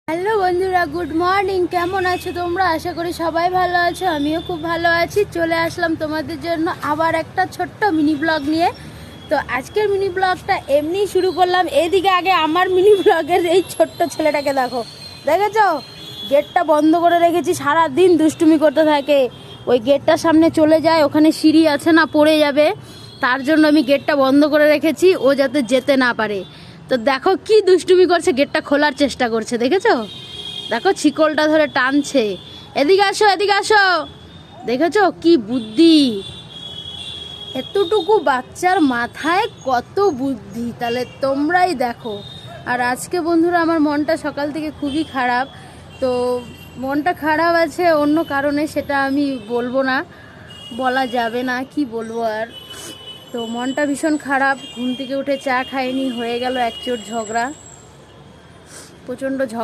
Hello বন্ধুরা, good morning. কেমন আছো তোমরা? আশা করি সবাই ভালো আছো, আমিও খুব ভালো আছি। চলে আসলাম তোমাদের জন্য আবার একটা ছোট্ট মিনি ব্লগ নিয়ে। তো আজকের মিনি ব্লগটা এমনি শুরু করলাম। এইদিকে আগে আমার মিনি ব্লগের এই ছোট্ট ছেলেটাকে দেখো, দেখেছো? গেটটা বন্ধ করে রেখেছি, সারাদিন দুষ্টুমি করতে থাকে। ওই গেটটার সামনে চলে যায়, ওখানে সিঁড়ি আছে না, পড়ে যাবে। তার জন্য আমি গেটটা বন্ধ করে রেখেছি, ও যাতে যেতে না পারে। তো দেখো কি দুষ্টুমি করছে, গেটটা খোলার চেষ্টা করছে, দেখেছো? দেখো শিকলটা ধরে টানছে। এদিকে আসো, এদিকে আসো। দেখেছো কি বুদ্ধি! এতটুকু বাচ্চার মাথায় কত বুদ্ধি, তাহলে তোমরাই দেখো। আর আজকে বন্ধুরা আমার মনটা সকাল থেকে খুবই খারাপ। তো মনটা খারাপ আছে অন্য কারণে, সেটা আমি বলবো না, বলা যাবে না, কি বলবো আর। তো মনটা ভীষণ খারাপ। ঘুম থেকে উঠে চা খাইনি, হয়ে গেল একচোট ঝগড়া, প্রচণ্ড ঝগড়া।